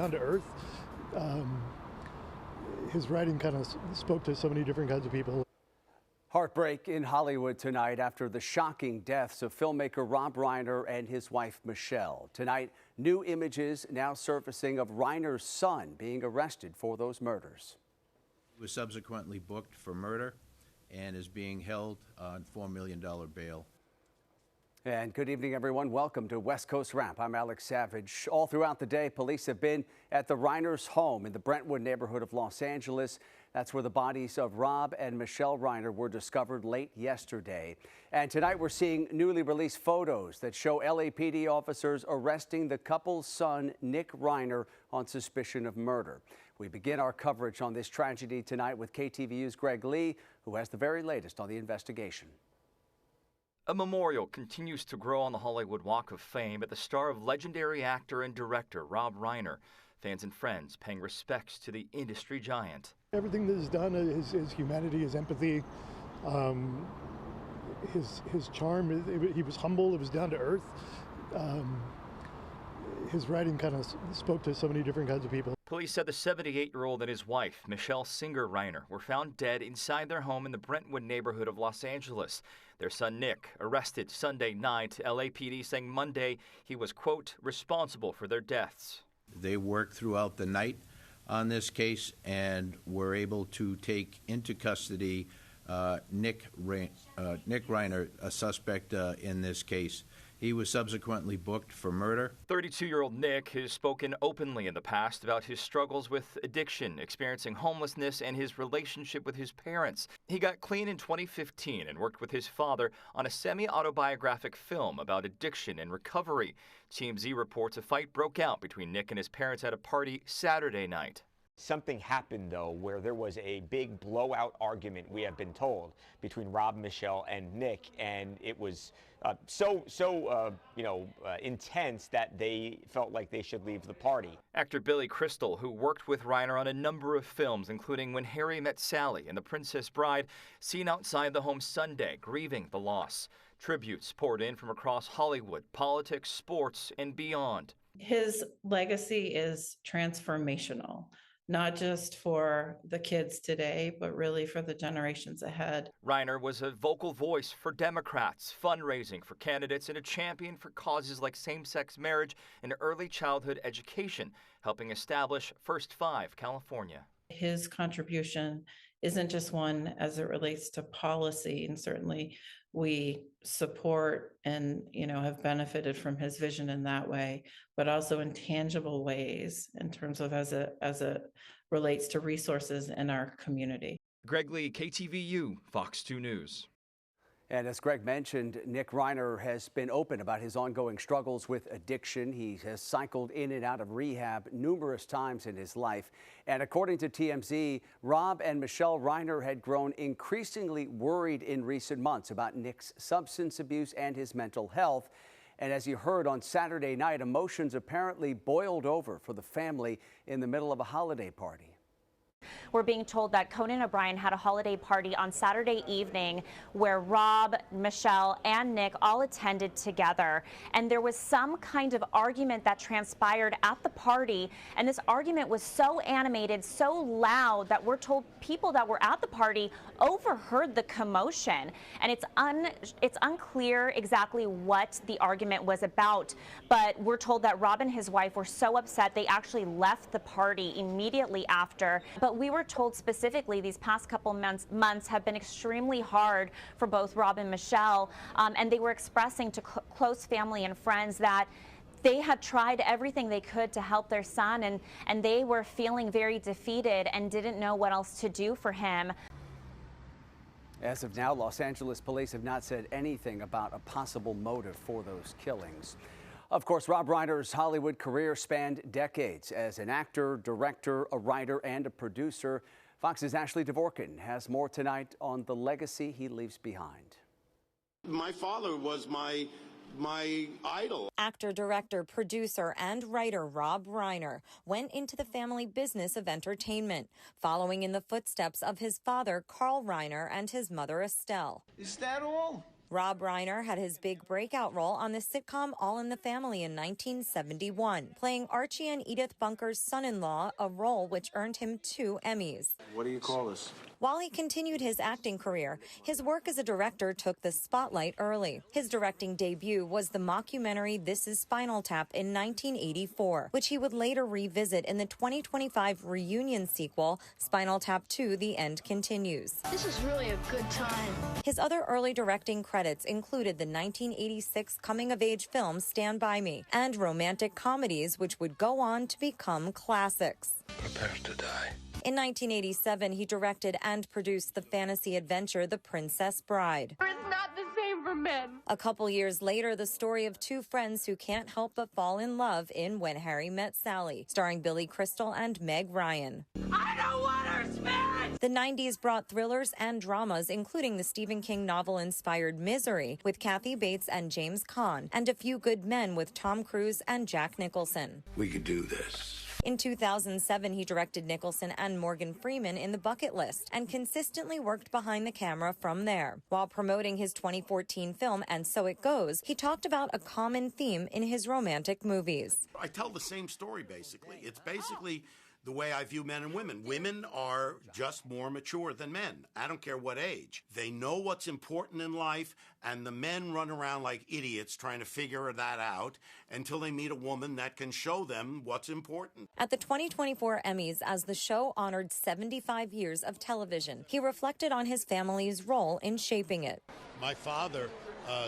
down to earth. His writing kind of spoke to so many different kinds of people. Heartbreak in Hollywood tonight after the shocking deaths of filmmaker Rob Reiner and his wife Michele. Tonight, new images now surfacing of Reiner's son being arrested for those murders. He was subsequently booked for murder and is being held on $4 million bail. And good evening, everyone. Welcome to West Coast Wrap. I'm Alex Savage. All throughout the day, police have been at the Reiner's home in the Brentwood neighborhood of Los Angeles. That's where the bodies of Rob and Michele Reiner were discovered late yesterday. And tonight we're seeing newly released photos that show LAPD officers arresting the couple's son, Nick Reiner, on suspicion of murder. We begin our coverage on this tragedy tonight with KTVU's Greg Lee, who has the very latest on the investigation. A memorial continues to grow on the Hollywood Walk of Fame at the star of legendary actor and director Rob Reiner. Fans and friends paying respects to the industry giant. Everything that he's done, his humanity, his empathy, his charm, he was humble, it was down to earth. His writing kind of spoke to so many different kinds of people. Police said the 78-year-old and his wife, Michele Reiner, were found dead inside their home in the Brentwood neighborhood of Los Angeles. Their son, Nick, arrested Sunday night. LAPD saying Monday he was, quote, responsible for their deaths. They worked throughout the night on this case and were able to take into custody Nick Reiner, a suspect in this case. He was subsequently booked for murder. 32-year-old Nick has spoken openly in the past about his struggles with addiction, experiencing homelessness, and his relationship with his parents. He got clean in 2015 and worked with his father on a semi-autobiographic film about addiction and recovery. TMZ reports a fight broke out between Nick and his parents at a party Saturday night. Something happened, though, where there was a big blowout argument, we have been told, between Rob, Michele, and Nick, and it was so intense that they felt like they should leave the party. Actor Billy Crystal, who worked with Reiner on a number of films, including When Harry Met Sally and The Princess Bride, seen outside the home Sunday, grieving the loss. Tributes poured in from across Hollywood, politics, sports, and beyond. His legacy is transformational. Not just for the kids today, but really for the generations ahead. Reiner was a vocal voice for Democrats, fundraising for candidates, and a champion for causes like same-sex marriage and early childhood education, helping establish First Five California. His contribution isn't just one as it relates to policy, and certainly we support and have benefited from his vision in that way, but also in tangible ways in terms of as it relates to resources in our community. Greg Lee, KTVU, Fox 2 News. And as Greg mentioned, Nick Reiner has been open about his ongoing struggles with addiction. He has cycled in and out of rehab numerous times in his life. And according to TMZ, Rob and Michele Reiner had grown increasingly worried in recent months about Nick's substance abuse and his mental health. And as you heard on Saturday night, emotions apparently boiled over for the family in the middle of a holiday party. We're being told that Conan O'Brien had a holiday party on Saturday evening where Rob, Michele, and Nick all attended together. And there was some kind of argument that transpired at the party. And this argument was so animated, so loud, that we're told people that were at the party overheard the commotion. And it's unclear exactly what the argument was about. But we're told that Rob and his wife were so upset they actually left the party immediately after. But we were told specifically these past couple months have been extremely hard for both Rob and Michele, and they were expressing to close family and friends that they had tried everything they could to help their son, and they were feeling very defeated and didn't know what else to do for him. As of now, Los Angeles police have not said anything about a possible motive for those killings. Of course, Rob Reiner's Hollywood career spanned decades as an actor, director, a writer, and a producer. Fox's Ashley Dvorkin has more tonight on the legacy he leaves behind. My father was my idol. Actor, director, producer, and writer Rob Reiner went into the family business of entertainment, following in the footsteps of his father, Carl Reiner, and his mother, Estelle. Is that all? Rob Reiner had his big breakout role on the sitcom All in the Family in 1971, playing Archie and Edith Bunker's son-in-law, a role which earned him 2 Emmys. What do you call this? While he continued his acting career, his work as a director took the spotlight early. His directing debut was the mockumentary This Is Spinal Tap in 1984, which he would later revisit in the 2025 reunion sequel, Spinal Tap 2: The End Continues. This is really a good time. His other early directing credits included the 1986 coming-of-age film Stand By Me and romantic comedies, which would go on to become classics. Prepare to die. In 1987, he directed and produced the fantasy adventure The Princess Bride. It's not the same for men. A couple years later, the story of 2 friends who can't help but fall in love in When Harry Met Sally, starring Billy Crystal and Meg Ryan. I don't want her spirit! The 90s brought thrillers and dramas, including the Stephen King novel-inspired Misery with Kathy Bates and James Caan, and A Few Good Men with Tom Cruise and Jack Nicholson. We could do this. In 2007, he directed Nicholson and Morgan Freeman in The Bucket List and consistently worked behind the camera from there. While promoting his 2014 film And So It Goes, he talked about a common theme in his romantic movies. I tell the same story, basically. It's basically the way I view men and women. Women are just more mature than men. I don't care what age. They know what's important in life, and the men run around like idiots trying to figure that out until they meet a woman that can show them what's important. At the 2024 Emmys, as the show honored 75 years of television, he reflected on his family's role in shaping it. My father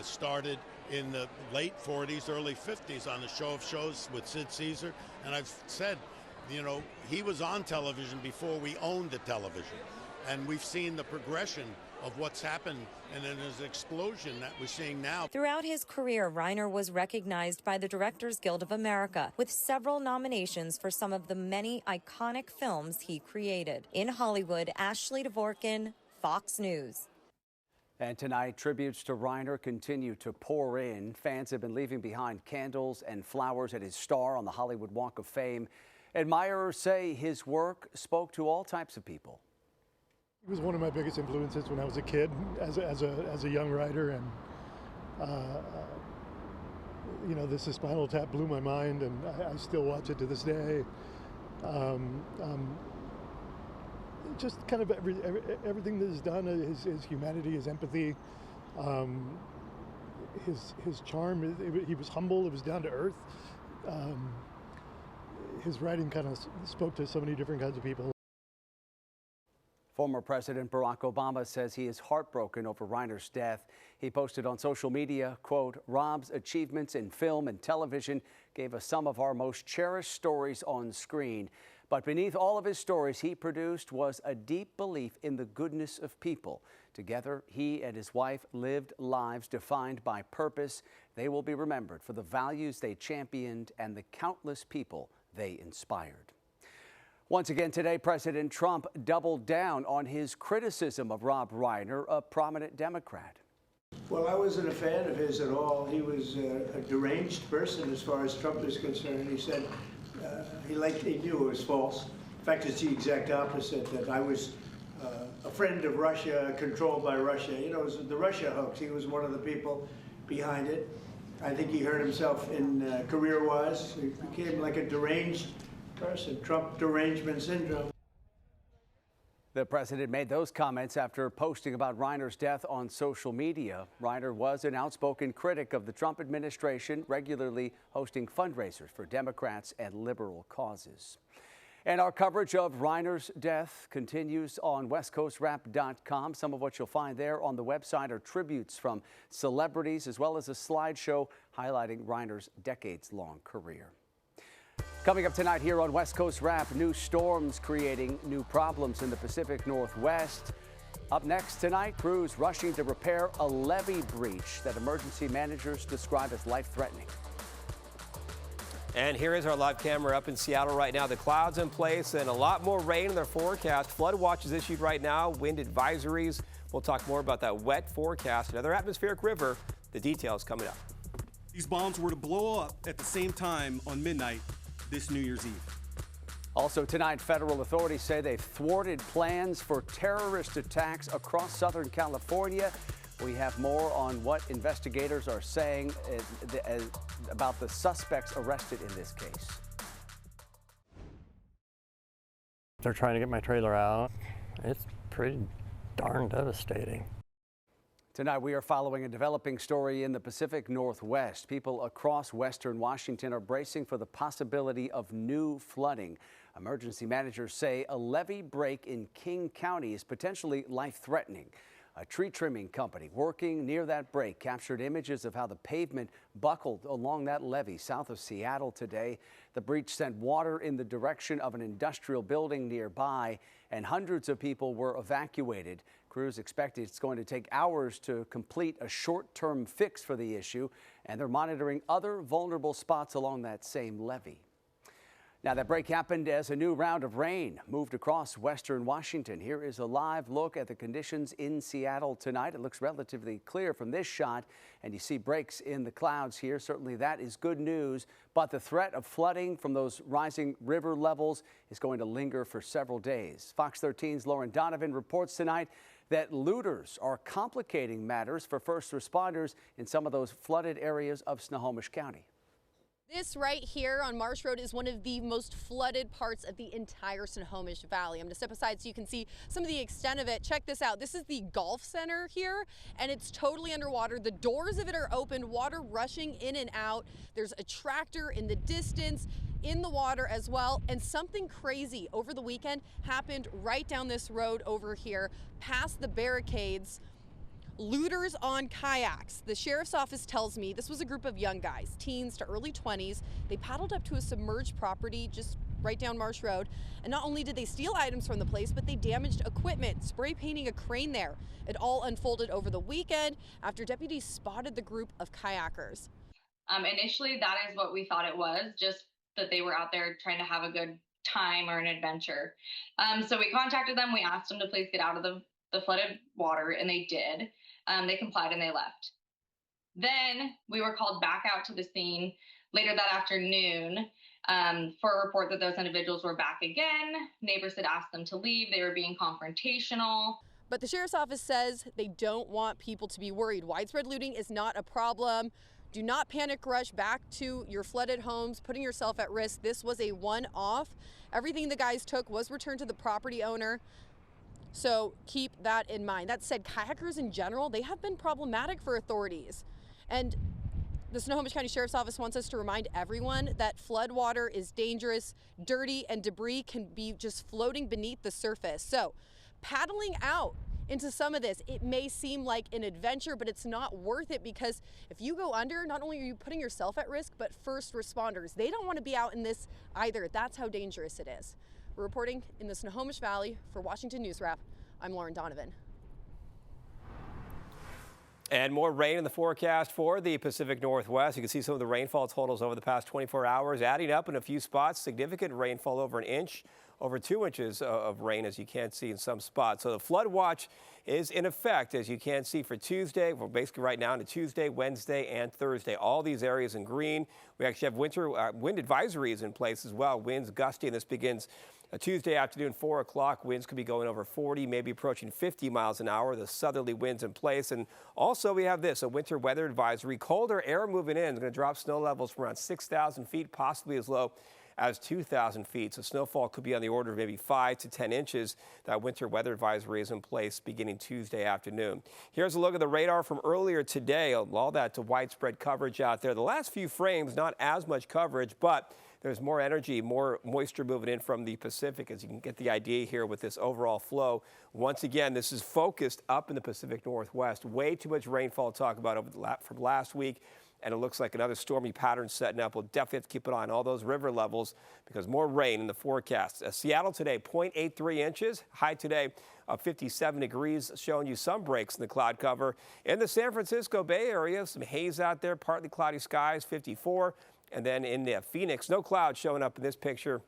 started in the late 40s, early 50s on the Show of Shows with Sid Caesar, and I've said, you know, he was on television before we owned the television. And we've seen the progression of what's happened and then there's an explosion that we're seeing now. Throughout his career, Reiner was recognized by the Directors Guild of America with several nominations for some of the many iconic films he created. In Hollywood, Ashley Dvorkin, Fox News. And tonight, tributes to Reiner continue to pour in. Fans have been leaving behind candles and flowers at his star on the Hollywood Walk of Fame. Admirers say his work spoke to all types of people. He was one of my biggest influences when I was a kid, as a young writer, and you know, This Is Spinal Tap blew my mind, and I still watch it to this day. Just kind of everything that he's done, his humanity, his empathy, his charm. He was humble. It was down to earth. His writing kind of spoke to so many different kinds of people. Former President Barack Obama says he is heartbroken over Reiner's death. He posted on social media, quote, "Rob's achievements in film and television gave us some of our most cherished stories on screen. But beneath all of his stories he produced was a deep belief in the goodness of people. Together, he and his wife lived lives defined by purpose. They will be remembered for the values they championed and the countless people they inspired." Once again today, President Trump doubled down on his criticism of Rob Reiner, a prominent Democrat. Well, I wasn't a fan of his at all. He was a deranged person as far as Trump is concerned. He said he knew it was false. In fact, it's the exact opposite, that I was a friend of Russia, controlled by Russia. You know, it was the Russia hoax. He was one of the people behind it. I think he hurt himself in career-wise. He became like a deranged person, Trump derangement syndrome. The president made those comments after posting about Reiner's death on social media. Reiner was an outspoken critic of the Trump administration, regularly hosting fundraisers for Democrats and liberal causes. And our coverage of Reiner's death continues on westcoastrap.com. Some of what you'll find there on the website are tributes from celebrities, as well as a slideshow highlighting Reiner's decades-long career. Coming up tonight here on West Coast Wrap, new storms creating new problems in the Pacific Northwest. Up next tonight, crews rushing to repair a levee breach that emergency managers describe as life-threatening. And here is our live camera up in Seattle right now. The clouds in place and a lot more rain in their forecast. Flood watches issued right now, wind advisories. We'll talk more about that wet forecast. Another atmospheric river. The details coming up. These bombs were to blow up at the same time on midnight this New Year's Eve. Also tonight, federal authorities say they've thwarted plans for terrorist attacks across Southern California. We have more on what investigators are saying about the suspects arrested in this case. They're trying to get my trailer out. It's pretty darn devastating. Tonight, we are following a developing story in the Pacific Northwest. People across western Washington are bracing for the possibility of new flooding. Emergency managers say a levee break in King County is potentially life-threatening. A tree trimming company working near that break captured images of how the pavement buckled along that levee south of Seattle today. The breach sent water in the direction of an industrial building nearby, and hundreds of people were evacuated. Crews expect it's going to take hours to complete a short-term fix for the issue, and they're monitoring other vulnerable spots along that same levee. Now, that break happened as a new round of rain moved across western Washington. Here is a live look at the conditions in Seattle tonight. It looks relatively clear from this shot, and you see breaks in the clouds here. Certainly that is good news, but the threat of flooding from those rising river levels is going to linger for several days. Fox 13's Lauren Donovan reports tonight that looters are complicating matters for first responders in some of those flooded areas of Snohomish County. This right here on Marsh Road is one of the most flooded parts of the entire Snohomish Valley. I'm going to step aside so you can see some of the extent of it. Check this out. This is the golf center here, and it's totally underwater. The doors of it are open, water rushing in and out. There's a tractor in the distance, in the water as well. And something crazy over the weekend happened right down this road over here, past the barricades. Looters on kayaks. The sheriff's office tells me this was a group of young guys, teens to early 20s. They paddled up to a submerged property just right down Marsh Road. And not only did they steal items from the place, but they damaged equipment, spray painting a crane there. It all unfolded over the weekend after deputies spotted the group of kayakers. Initially, that is what we thought it was, just that they were out there trying to have a good time or an adventure. So we contacted them. We asked them to please get out of the flooded water, and they did. They complied and they left. Then we were called back out to the scene later that afternoon for a report that those individuals were back again. Neighbors had asked them to leave. They were being confrontational. But the sheriff's office says they don't want people to be worried. Widespread looting is not a problem. Do not panic rush back to your flooded homes, putting yourself at risk. This was a one-off. Everything the guys took was returned to the property owner. So keep that in mind. That said, kayakers in general, they have been problematic for authorities. And the Snohomish County Sheriff's Office wants us to remind everyone that flood water is dangerous, dirty, and debris can be just floating beneath the surface. So paddling out into some of this, it may seem like an adventure, but it's not worth it, because if you go under, not only are you putting yourself at risk, but first responders, they don't want to be out in this either. That's how dangerous it is. We're reporting in the Snohomish Valley for Washington News Wrap. I'm Lauren Donovan. And more rain in the forecast for the Pacific Northwest. You can see some of the rainfall totals over the past 24 hours, adding up in a few spots. Significant rainfall, over an inch, over 2 inches of rain, as you can see in some spots. So the flood watch is in effect, as you can see, for Tuesday. We're basically right now into Tuesday, Wednesday, and Thursday. All these areas in green. We actually have wind advisories in place as well. Winds gusty, and this begins Tuesday afternoon, 4 o'clock. Winds could be going over 40, maybe approaching 50 miles an hour. The southerly winds in place. And also we have this, a winter weather advisory. Colder air moving in is going to drop snow levels from around 6,000 feet, possibly as low as 2,000 feet. So snowfall could be on the order of maybe 5 to 10 inches. That winter weather advisory is in place beginning Tuesday afternoon. Here's a look at the radar from earlier today. All that to widespread coverage out there. The last few frames, not as much coverage, but there's more energy, more moisture moving in from the Pacific, as you can get the idea here with this overall flow. Once again, this is focused up in the Pacific Northwest. Way too much rainfall to talk about from last week, and it looks like another stormy pattern setting up. We'll definitely have to keep an eye on all those river levels because more rain in the forecast. Seattle today, 0.83 inches. High today of 57 degrees, showing you some breaks in the cloud cover. In the San Francisco Bay Area, some haze out there, partly cloudy skies, 54. And then in Phoenix, no clouds showing up in this picture.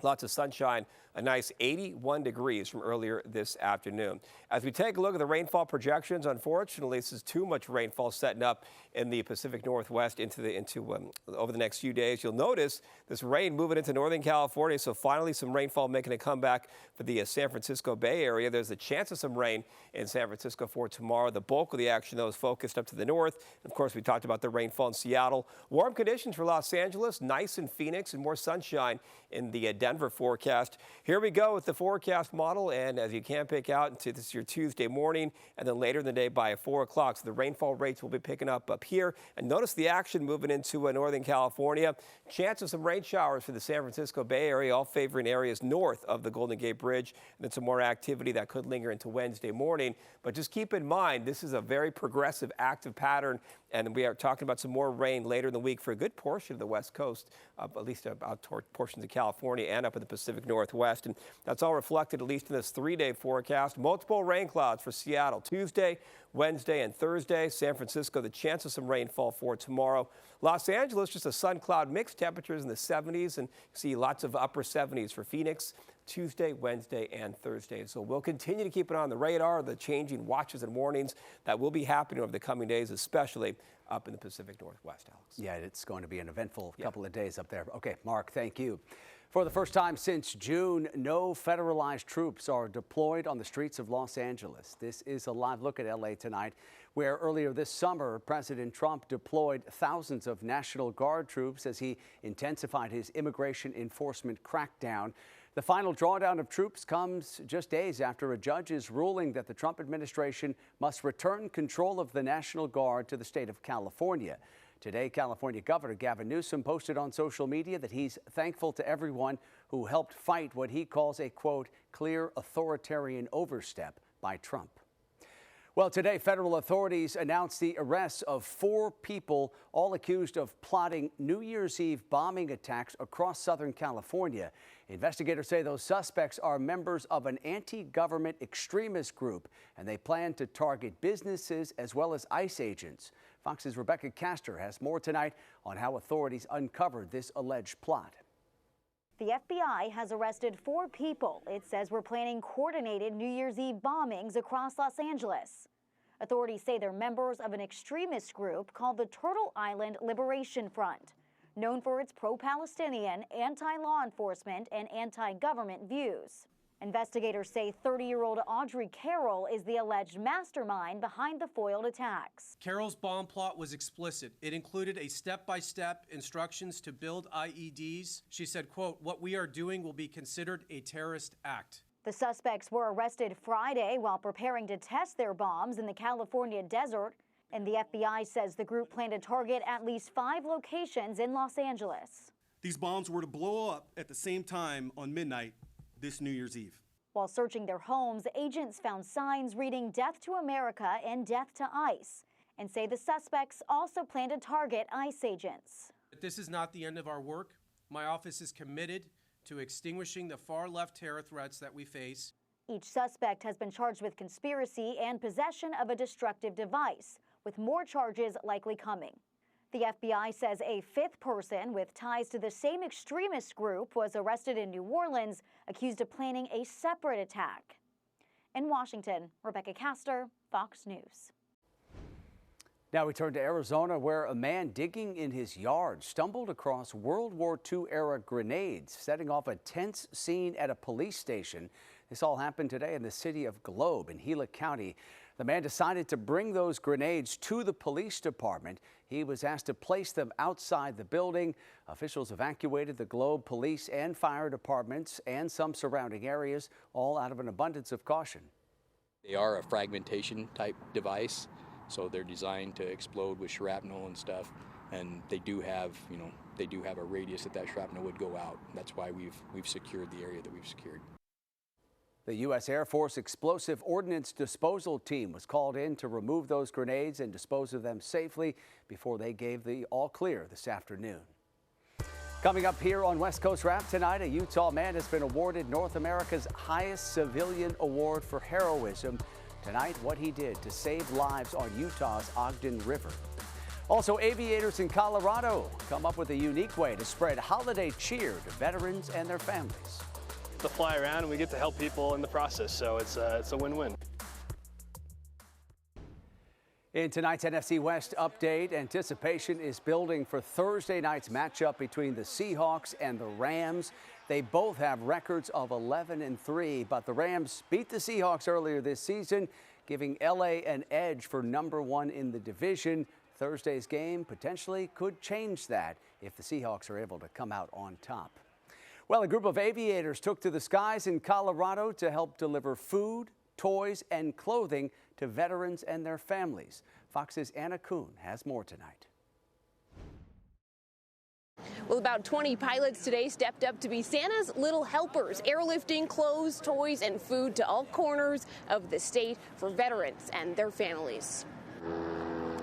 Lots of sunshine, a nice 81 degrees from earlier this afternoon. As we take a look at the rainfall projections, unfortunately, this is too much rainfall setting up in the Pacific Northwest over the next few days. You'll notice this rain moving into Northern California, so finally some rainfall making a comeback for the San Francisco Bay Area. There's a chance of some rain in San Francisco for tomorrow. The bulk of the action, though, is focused up to the north. And of course, we talked about the rainfall in Seattle. Warm conditions for Los Angeles, nice in Phoenix, and more sunshine in the Denver forecast. Here we go with the forecast model, and as you can pick out into this your Tuesday morning and then later in the day by 4 o'clock. So the rainfall rates will be picking up here. And notice the action moving into Northern California. Chance of some rain showers for the San Francisco Bay Area, all favoring areas north of the Golden Gate Bridge. And then some more activity that could linger into Wednesday morning. But just keep in mind, this is a very progressive, active pattern. And we are talking about some more rain later in the week for a good portion of the West Coast, at least about toward portions of California and up in the Pacific Northwest. And that's all reflected, at least in this 3-day forecast. Multiple rain clouds for Seattle Tuesday, Wednesday, and Thursday. San Francisco, the chance of some rainfall for tomorrow. Los Angeles, just a sun-cloud mix, temperatures in the 70s, and you see lots of upper 70s for Phoenix Tuesday, Wednesday, and Thursday. So we'll continue to keep it on the radar, the changing watches and warnings that will be happening over the coming days, especially up in the Pacific Northwest, Alex. Yeah, it's going to be an eventful couple of days up there. Okay, Mark, thank you. For the first time since June, no federalized troops are deployed on the streets of Los Angeles. This is a live look at LA tonight, where earlier this summer, President Trump deployed thousands of National Guard troops as he intensified his immigration enforcement crackdown. The final drawdown of troops comes just days after a judge's ruling that the Trump administration must return control of the National Guard to the state of California. Today, California Governor Gavin Newsom posted on social media that he's thankful to everyone who helped fight what he calls a, quote, clear authoritarian overstep by Trump. Well, today, federal authorities announced the arrests of 4 people, all accused of plotting New Year's Eve bombing attacks across Southern California. Investigators say those suspects are members of an anti-government extremist group, and they plan to target businesses as well as ICE agents. Fox's Rebecca Castor has more tonight on how authorities uncovered this alleged plot. The FBI has arrested 4 people it says were planning coordinated New Year's Eve bombings across Los Angeles. Authorities say they're members of an extremist group called the Turtle Island Liberation Front, known for its pro-Palestinian, anti-law enforcement, and anti-government views. Investigators say 30-year-old Audrey Carroll is the alleged mastermind behind the foiled attacks. Carroll's bomb plot was explicit. It included a step-by-step instructions to build IEDs. She said, quote, what we are doing will be considered a terrorist act. The suspects were arrested Friday while preparing to test their bombs in the California desert. And the FBI says the group planned to target at least 5 locations in Los Angeles. These bombs were to blow up at the same time on midnight this New Year's Eve. While searching their homes, agents found signs reading Death to America and Death to ICE, and say the suspects also plan to target ICE agents. This is not the end of our work. My office is committed to extinguishing the far-left terror threats that we face. Each suspect has been charged with conspiracy and possession of a destructive device, with more charges likely coming. The FBI says a 5th person with ties to the same extremist group was arrested in New Orleans, accused of planning a separate attack. In Washington, Rebecca Castor, Fox News. Now we turn to Arizona, where a man digging in his yard stumbled across World War II-era grenades, setting off a tense scene at a police station. This all happened today in the city of Globe in Gila County. The man decided to bring those grenades to the police department. He was asked to place them outside the building. Officials evacuated the Globe police and fire departments and some surrounding areas, all out of an abundance of caution. They are a fragmentation type device, so they're designed to explode with shrapnel and stuff. And they do have, a radius that shrapnel would go out. That's why we've secured the area that we've secured. The U.S. Air Force Explosive Ordnance Disposal Team was called in to remove those grenades and dispose of them safely before they gave the all clear this afternoon. Coming up here on West Coast Wrap tonight, a Utah man has been awarded North America's highest civilian award for heroism. Tonight, what he did to save lives on Utah's Ogden River. Also, aviators in Colorado come up with a unique way to spread holiday cheer to veterans and their families. To fly around and we get to help people in the process, so it's a win-win. In tonight's NFC West update, anticipation is building for Thursday night's matchup between the Seahawks and the Rams. They both have records of 11-3, but the Rams beat the Seahawks earlier this season, giving LA an edge for #1 in the division. Thursday's game potentially could change that if the Seahawks are able to come out on top. Well, a group of aviators took to the skies in Colorado to help deliver food, toys, and clothing to veterans and their families. Fox's Anna Kuhn has more tonight. Well, about 20 pilots today stepped up to be Santa's little helpers, airlifting clothes, toys, and food to all corners of the state for veterans and their families.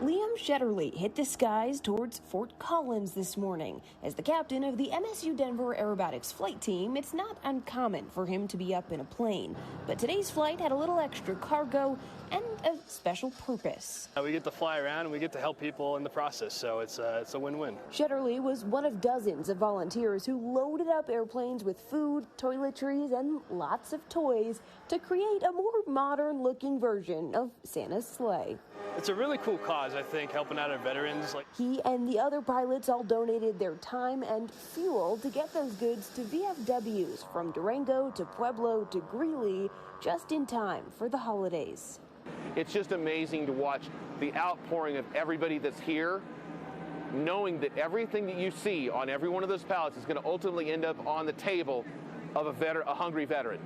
Liam Shetterly hit the skies towards Fort Collins this morning. As the captain of the MSU Denver Aerobatics flight team, it's not uncommon for him to be up in a plane. But today's flight had a little extra cargo and a special purpose. We get to fly around and we get to help people in the process, so it's a win-win. Shetterly was one of dozens of volunteers who loaded up airplanes with food, toiletries, and lots of toys to create a more modern-looking version of Santa's sleigh. It's a really cool cause, I think, helping out our veterans. He and the other pilots all donated their time and fuel to get those goods to VFWs from Durango to Pueblo to Greeley just in time for the holidays. It's just amazing to watch the outpouring of everybody that's here, knowing that everything that you see on every one of those pallets is going to ultimately end up on the table of a hungry veteran.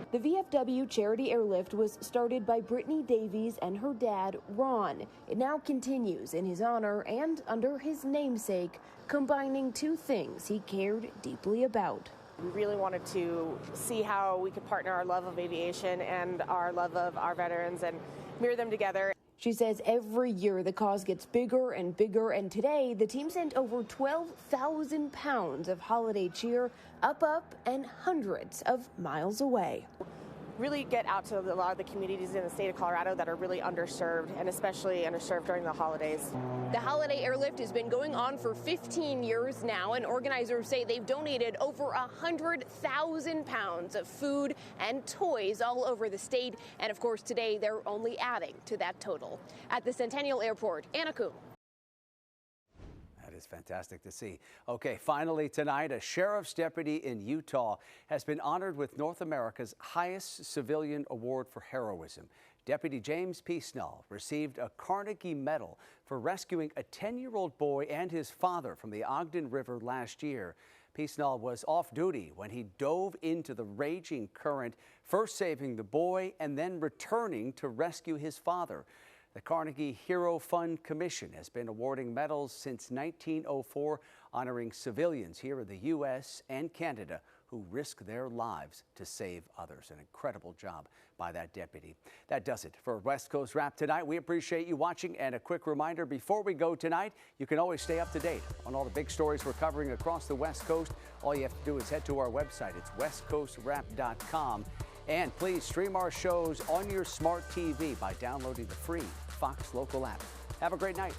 The VFW charity airlift was started by Brittany Davies and her dad, Ron. It now continues in his honor and under his namesake, combining two things he cared deeply about. We really wanted to see how we could partner our love of aviation and our love of our veterans and mirror them together. She says every year the cause gets bigger and bigger, and today the team sent over 12,000 pounds of holiday cheer up, and hundreds of miles away. Really get out to a lot of the communities in the state of Colorado that are really underserved, and especially underserved during the holidays. The holiday airlift has been going on for 15 years now, and organizers say they've donated over 100,000 pounds of food and toys all over the state. And of course, today they're only adding to that total. At the Centennial Airport, Anna Kuhn. It's fantastic to see. Okay, finally tonight, a sheriff's deputy in Utah has been honored with North America's highest civilian award for heroism. Deputy James Peasnall received a Carnegie Medal for rescuing a 10-year-old boy and his father from the Ogden River last year. Peasnall was off duty when he dove into the raging current, first saving the boy and then returning to rescue his father. The Carnegie Hero Fund Commission has been awarding medals since 1904, honoring civilians here in the U.S. and Canada who risk their lives to save others. An incredible job by that deputy. That does it for West Coast Wrap tonight. We appreciate you watching, and a quick reminder before we go tonight, you can always stay up to date on all the big stories we're covering across the West Coast. All you have to do is head to our website. It's westcoastwrap.com. And please stream our shows on your smart TV by downloading the free Fox Local app. Have a great night.